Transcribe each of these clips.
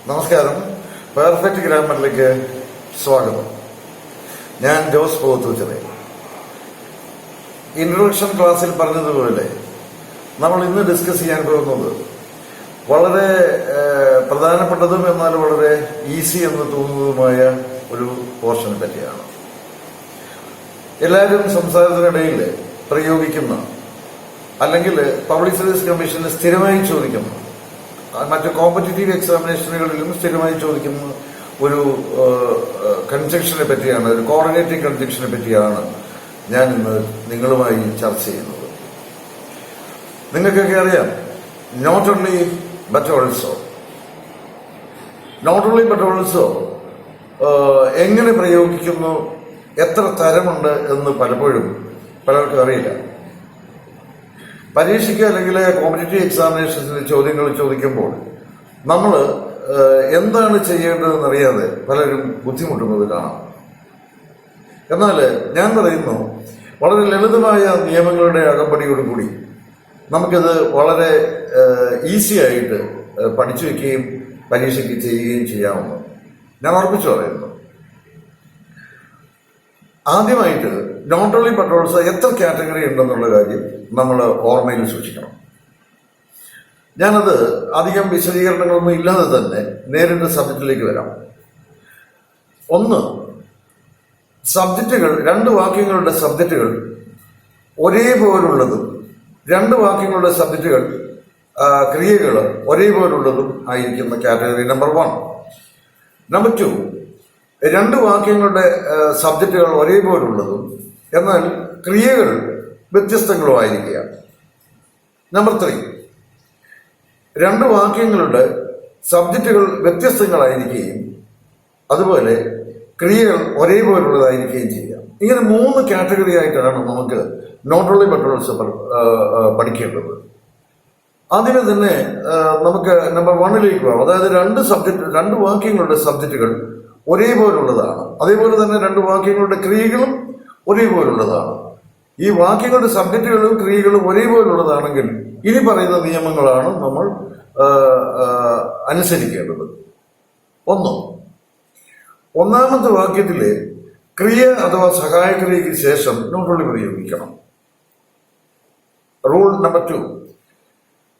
നമസ്കാരം. പെർഫെക്റ്റ് ഗ്രാമറിലേക്ക് സ്വാഗതം. ഞാൻ ജോസ് പൂവത്തൂച്ചിറയിൽ. ഇൻട്രൊഡക്ഷൻ ക്ലാസ്സിൽ പറഞ്ഞതുപോലെ നമ്മൾ ഇന്ന് ഡിസ്കസ് ചെയ്യാൻ പോകുന്നത് വളരെ പ്രധാനപ്പെട്ടതും എന്നാൽ വളരെ ഈസി എന്ന് തോന്നുന്നതുമായ ഒരു പോർഷനെ പറ്റിയാണ്. എല്ലാവരും സംസാരത്തിനിടയിൽ പ്രയോഗിക്കുന്ന അല്ലെങ്കിൽ പബ്ലിക് സർവീസ് കമ്മീഷന് സ്ഥിരമായി ചോദിക്കുന്ന, മറ്റ് കോമ്പറ്റേറ്റീവ് എക്സാമിനേഷനുകളിലും സ്ഥിരമായി ചോദിക്കുന്ന ഒരു കൺജക്ഷനെ പറ്റിയാണ്, ഒരു കോർഡിനേറ്റിംഗ് കൺജക്ഷനെ പറ്റിയാണ് ഞാൻ ഇന്ന് നിങ്ങളുമായി ചർച്ച ചെയ്യുന്നത്. നിങ്ങൾക്കൊക്കെ അറിയാം, not only but also. Not only but also എങ്ങനെ പ്രയോഗിക്കുന്നു, എത്ര തരമുണ്ട് എന്ന് പലപ്പോഴും പലർക്കും അറിയില്ല. പരീക്ഷയ്ക്ക് അല്ലെങ്കിൽ കോമ്പറ്റേറ്റീവ് എക്സാമിനേഷൻസിന് ചോദ്യങ്ങൾ ചോദിക്കുമ്പോൾ നമ്മൾ എന്താണ് ചെയ്യേണ്ടതെന്നറിയാതെ പലരും ബുദ്ധിമുട്ടുന്നത് കാണാം. എന്നാൽ ഞാൻ പറയുന്നു, വളരെ ലളിതമായ നിയമങ്ങളുടെ അകമ്പടിയോടുകൂടി നമുക്കിത് വളരെ ഈസി ആയിട്ട് പഠിച്ചു വയ്ക്കുകയും പരീക്ഷയ്ക്ക് ചെയ്യുകയും ചെയ്യാവുന്നു. ഞാൻ ഉറപ്പിച്ചു പറയുന്നു. ആദ്യമായിട്ട് നോട്ട് ഓൺലി ബട്ട് ഓൾസോ എത്ര കാറ്റഗറി ഉണ്ടെന്നുള്ള കാര്യം നമ്മൾ ഓർമ്മയിൽ സൂക്ഷിക്കണം. ഞാനത് അധികം വിശദീകരണങ്ങളൊന്നും ഇല്ലാതെ തന്നെ നേരിട്ട് സബ്ജക്റ്റിലേക്ക് വരാം. ഒന്ന്, സബ്ജക്റ്റുകൾ, രണ്ട് വാക്യങ്ങളുടെ സബ്ജക്റ്റുകൾ ഒരേപോലുള്ളതും രണ്ട് വാക്യങ്ങളുടെ സബ്ജക്റ്റുകൾ ക്രിയകൾ ഒരേപോലുള്ളതും ആയിരിക്കുന്ന കാറ്റഗറി നമ്പർ 1. നമ്പർ 2, രണ്ട് വാക്യങ്ങളുടെ സബ്ജക്റ്റുകൾ ഒരേപോലുള്ളതും എന്നാൽ ക്രിയകൾ വ്യത്യസ്തങ്ങളുമായിരിക്കുക. നമ്പർ 3, രണ്ട് വാക്യങ്ങളുടെ സബ്ജക്റ്റുകൾ വ്യത്യസ്തങ്ങളായിരിക്കുകയും അതുപോലെ ക്രിയകൾ ഒരേപോലുള്ളതായിരിക്കുകയും ചെയ്യാം. ഇങ്ങനെ 3 കാറ്റഗറി ആയിട്ടാണ് നമുക്ക് നോട്ട് ഓൺലി ബട്ട് ഓൾസോ പഠിക്കേണ്ടത്. അതിന് തന്നെ നമുക്ക് നമ്പർ 1ലേക്ക് പോകാം. അതായത് രണ്ട് വാക്യങ്ങളുടെ സബ്ജക്റ്റുകൾ ഒരേപോലുള്ളതാണ്, അതേപോലെ തന്നെ രണ്ട് വാക്യങ്ങളുടെ ക്രിയകളും ഒരേപോലുള്ളതാണ്. ഈ വാക്യങ്ങളുടെ സബ്ജക്റ്റുകളും ക്രിയകളും ഒരേപോലുള്ളതാണെങ്കിൽ ഇനി പറയുന്ന നിയമങ്ങളാണ് നമ്മൾ അനുസരിക്കേണ്ടത്. ഒന്നാമത്തെ വാക്യത്തിലെ ക്രിയ അഥവാ സഹായക്രിയയ്ക്ക് ശേഷം നോട്ട് ഓൺലി പ്രയോഗിക്കണം. റൂൾ നമ്പർ 2,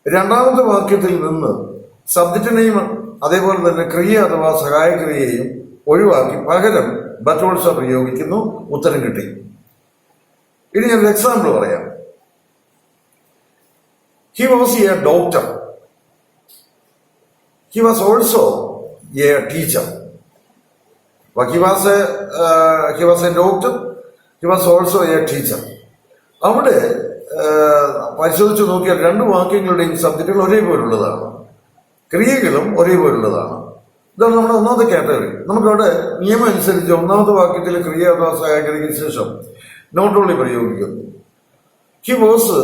രണ്ടാമത്തെ വാക്യത്തിൽ നിന്ന് സബ്ജക്റ്റിനെയും അതേപോലെ തന്നെ ക്രിയ അഥവാ സഹായക്രിയയെയും ഒഴിവാക്കി പകരം ബട്ട് ഓൾസോ പ്രയോഗിക്കുന്നു. ഉത്തരം കിട്ടി. ഇനി ഞാനൊരു എക്സാമ്പിൾ പറയാം. He was A doctor, he was also a teacher. He was A doctor, he was also a teacher. അവിടെ പരിശോധിച്ച് നോക്കിയാൽ രണ്ട് വാക്യങ്ങളുടെയും സബ്ജക്റ്റുകൾ ഒരേപോലുള്ളതാണ്, ക്രിയകളും ഒരേപോലുള്ളതാണ്. ഇതാണ് നമ്മുടെ ഒന്നാമത്തെ കാറ്റഗറി. നമുക്കവിടെ നിയമം അനുസരിച്ച് ഒന്നാമത്തെ വാക്യത്തിൽ ക്രിയ അഥവാ സഹായക്രിയയ്ക്ക് ശേഷം നോട്ട് ഓൺലി പ്രയോഗിക്കുന്നു. He was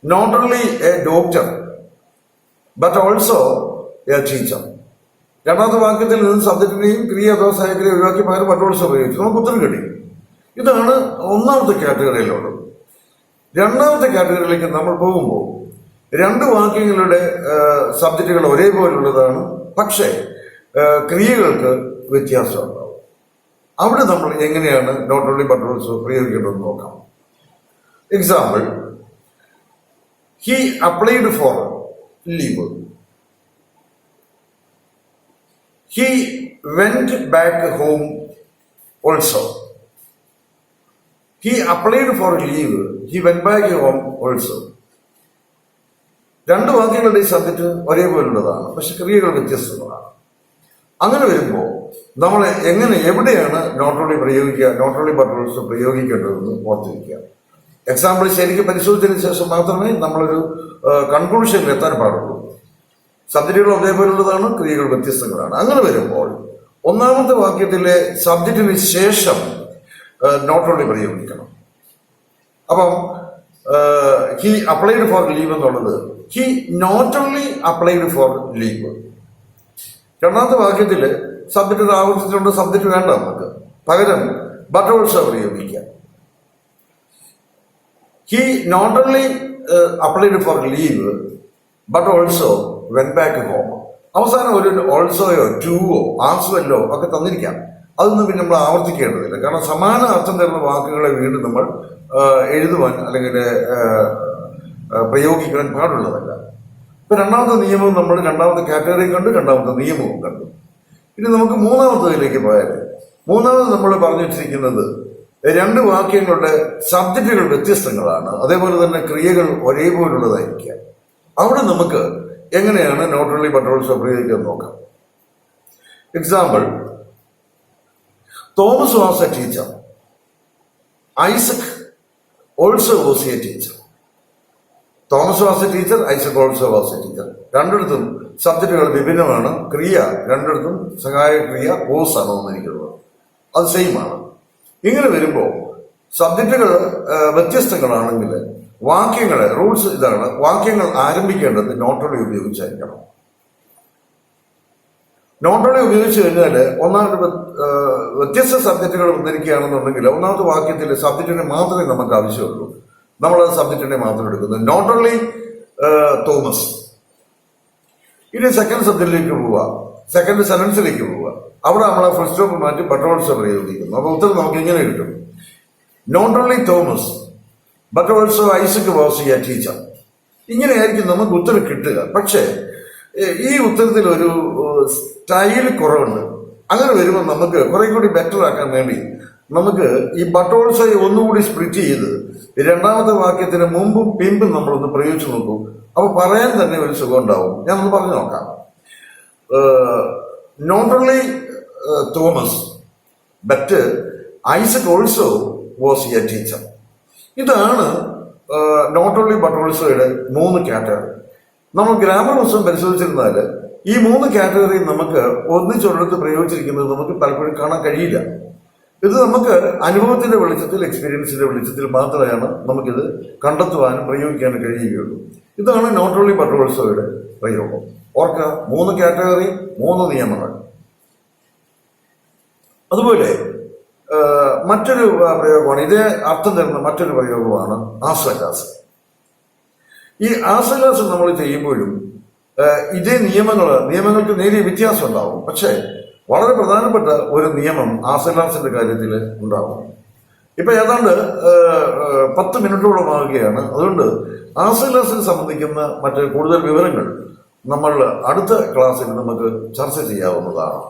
not only a doctor but also a teacher. രണ്ടാമത്തെ വാക്യത്തിൽ നിന്ന് സബ്ജക്റ്റിനെയും ക്രിയ അഥവാ സഹായക്രിയ ഒഴിവാക്കി പകരം ബട്ട് ഓൾസോ പ്രയോഗിച്ചു. നമുക്ക് ഉത്തരം കിട്ടി. ഇതാണ് ഒന്നാമത്തെ കാറ്റഗറിയിലുള്ളത്. രണ്ടാമത്തെ കാറ്റഗറിയിലേക്ക് നമ്മൾ പോകുമ്പോൾ രണ്ട് വാക്യങ്ങളുടെ സബ്ജക്റ്റുകൾ ഒരേപോലുള്ളതാണ്, പക്ഷേ ക്രിയകൾക്ക് വ്യത്യാസം ഉണ്ടാവും. അവിടെ നമ്മൾ എങ്ങനെയാണ് നോട്ട് ഓൺലി ബട്ട് ഓൾസോ പ്രയോഗിക്കേണ്ടതെന്ന് നോക്കാം. Example, he applied for leave, he went back home also. He applied for leave, he went back home also. രണ്ട് വാക്യങ്ങളുടെ സബ്ജക്റ്റ് ഒരേപോലുള്ളതാണ്, പക്ഷെ ക്രിയകൾ വ്യത്യസ്തങ്ങളാണ്. അങ്ങനെ വരുമ്പോൾ നമ്മൾ എവിടെയാണ് നോട്ട് ഓൺലി പ്രയോഗിക്കുക, നോട്ട് ഓൺലി ബട്ട് ഓൾസോ പ്രയോഗിക്കേണ്ടതെന്ന് ഓർത്തിരിക്കുക. എക്സാമ്പിൾ ശരിക്കും പരിശോധിച്ചതിന് ശേഷം മാത്രമേ നമ്മളൊരു കൺക്ലൂഷനിൽ എത്താൻ പാടുള്ളൂ. സബ്ജക്റ്റുകൾ ഒരേപോലുള്ളതാണ്, ക്രിയകൾ വ്യത്യസ്തങ്ങളാണ്. അങ്ങനെ വരുമ്പോൾ ഒന്നാമത്തെ വാക്യത്തിലെ സബ്ജക്റ്റിന് ശേഷം നോട്ട് ഓൺലി പ്രയോഗിക്കണം. അപ്പം ഹി അപ്ലൈഡ് ഫോർ ലീവ് എന്നുള്ളത് he not only applied for leave. രണ്ടാമത്തെ വാക്യത്തിൽ സബ്ജക്റ്റ് ആവർത്തിച്ചുകൊണ്ട് സബ്ജക്റ്റ് വേണ്ട, നമുക്ക് പകരം ബട്ട് ഓൾസോ പ്രയോഗിക്കാം. He not only applied for leave but also went back home. അവസാനം ഒരു ഓൾസോയോ ടൂവോ ആസ്വല്ലോ ഒക്കെ തന്നിരിക്കാം. അതൊന്നും പിന്നെ നമ്മൾ ആവർത്തിക്കേണ്ടതില്ല. കാരണം സമാന അർത്ഥം തരുന്ന വാക്കുകളെ വീണ്ടും നമ്മൾ എഴുതുവാൻ അല്ലെങ്കിൽ പ്രയോഗിക്കുവാൻ പാടുള്ളതല്ല. ഇപ്പൊ രണ്ടാമത്തെ നിയമവും നമ്മൾ രണ്ടാമത്തെ കാറ്റഗറിയും കണ്ടു, രണ്ടാമത്തെ നിയമവും കണ്ടു. ഇനി നമുക്ക് മൂന്നാമത്തതിലേക്ക് പോയാൽ, മൂന്നാമത് നമ്മൾ പറഞ്ഞു വെച്ചിരിക്കുന്നത് രണ്ട് വാക്യങ്ങളുടെ സബ്ജക്റ്റുകൾ വ്യത്യസ്തങ്ങളാണ്, അതേപോലെ തന്നെ ക്രിയകൾ ഒരേപോലുള്ളതായിരിക്കുക. അവിടെ നമുക്ക് എങ്ങനെയാണ് നോട്ട് ഓൺലി ബട്ട് ഓൾസോ പ്രയോഗിക്കാൻ നോക്കാം. Example, Thomas was a teacher, Isaac also was a teacher. Thomas was a teacher, Isaac also was a teacher. രണ്ടിടത്തും സബ്ജക്റ്റുകൾ വിഭിന്നമാണ്, ക്രിയ രണ്ടിടത്തും സഹായ ക്രിയ ഓസ് ആണ് വന്നിരിക്കുന്നത്, അത് സെയിം ആണ്. ഇങ്ങനെ വരുമ്പോൾ സബ്ജക്റ്റുകൾ വ്യത്യസ്തങ്ങളാണെങ്കിൽ വാക്യങ്ങളെ റൂൾസ് ഇതാണ്, വാക്യങ്ങൾ ആരംഭിക്കേണ്ടത് നോട്ടോളി ഉപയോഗിച്ചായിരിക്കണം. നോട്ടോളി ഉപയോഗിച്ച് കഴിഞ്ഞാൽ ഒന്നാമത് വ്യത്യസ്ത സബ്ജക്റ്റുകൾ വന്നിരിക്കുകയാണെന്നുണ്ടെങ്കിൽ ഒന്നാമത്തെ വാക്യത്തിൽ സബ്ജക്റ്റിനെ മാത്രമേ നമുക്ക് ആവശ്യമുള്ളൂ, നമ്മളത് സബ്ജക്റ്റിനെ മാത്രം എടുക്കുന്നത്. Not only Thomas. ഇനി സെക്കൻഡ് സബ്ജക്റ്റിലേക്ക് പോവുക, സെക്കൻഡ് സെന്റൻസിലേക്ക് പോവുക. അവിടെ നമ്മളെ ഫുൾ സ്റ്റോപ്പ് മാറ്റി ബട്ട് ഓൾസോ പ്രയോഗിക്കുന്നു. അപ്പൊ ഉത്തരം നമുക്ക് ഇങ്ങനെ കിട്ടും, not only Thomas but also Isaac was a teacher. ഇങ്ങനെയായിരിക്കും നമുക്ക് ഉത്തരം കിട്ടുക. പക്ഷേ ഈ ഉത്തരത്തിൽ ഒരു സ്റ്റൈൽ കുറവുണ്ട്. അങ്ങനെ വരുമ്പോൾ നമുക്ക് കുറെ കൂടി ബെറ്റർ ആക്കാൻ വേണ്ടി നമുക്ക് ഈ ബട്ട് ഓൾസോയെ ഒന്നുകൂടി സ്പ്ലിറ്റ് ചെയ്ത് രണ്ടാമത്തെ വാക്യത്തിന് മുമ്പും പിമ്പും നമ്മളൊന്ന് പ്രയോഗിച്ചു നോക്കും. അപ്പൊ പറയാൻ തന്നെ ഒരു സുഖം ഉണ്ടാവും. ഞാൻ ഒന്ന് പറഞ്ഞു നോക്കാം. Not only Thomas but Isaac also was a teacher. ഇതാണ് നോട്ട് ഓൺലി ബട്ട് ഓൾസോയുടെ 3 കാറ്റഗറി. നമ്മൾ ഗ്രാമർ പുസ്തകം പരിശോധിച്ചിരുന്നാൽ ഈ 3 കാറ്റഗറി നമുക്ക് ഒന്നിച്ചൊരിടത്ത് പ്രയോഗിച്ചിരിക്കുന്നത് നമുക്ക് പലപ്പോഴും കാണാൻ കഴിയില്ല. ഇത് നമുക്ക് അനുഭവത്തിന്റെ വെളിച്ചത്തിൽ, എക്സ്പീരിയൻസിന്റെ വെളിച്ചത്തിൽ മാത്രമാണ് നമുക്കിത് കണ്ടെത്തുവാനും പ്രയോഗിക്കാനും കഴിയുകയുള്ളൂ. ഇതാണ് നോട്ട് ഓൺലി ബട്ട് ഓൾസോയുടെ പ്രയോഗം. ഓർക്കുക, 3 കാറ്റഗറി, 3 നിയമങ്ങൾ. അതുപോലെ മറ്റൊരു പ്രയോഗമാണ്, ഇതേ അർത്ഥം തരുന്ന മറ്റൊരു പ്രയോഗമാണ് ആസ്വലാസ്. ഈ ആസ്വലാസ് നമ്മൾ ചെയ്യുമ്പോഴും ഇതേ നിയമങ്ങൾക്ക് നേരിയ വ്യത്യാസം ഉണ്ടാവും. പക്ഷേ വളരെ പ്രധാനപ്പെട്ട ഒരു നിയമം ആസ്വലാസിന്റെ കാര്യത്തിൽ ഉണ്ടാവും. ഇപ്പൊ ഏതാണ്ട് 10 മിനിറ്റോളം ആകുകയാണ്. അതുകൊണ്ട് ആസ്വലാസിനെ സംബന്ധിക്കുന്ന മറ്റ് കൂടുതൽ വിവരങ്ങൾ നമ്മൾ അടുത്ത ക്ലാസ്സിൽ നമുക്ക് ചർച്ച ചെയ്യാവുന്നതാണ്.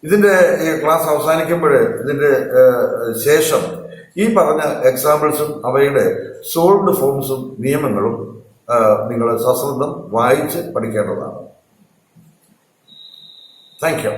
ഇതിന്റെ ഈ ക്ലാസ് അവസാനിക്കുമ്പോൾ ഇതിന്റെ ശേഷം ഈ പറഞ്ഞ എക്സാമ്പിൾസും അവയുടെ സോൾവ്ഡ് ഫോംസും നിയമങ്ങളും നിങ്ങൾ സശ്രദ്ധം വായിച്ച് പഠിക്കേണ്ടതാണ്. Thank you.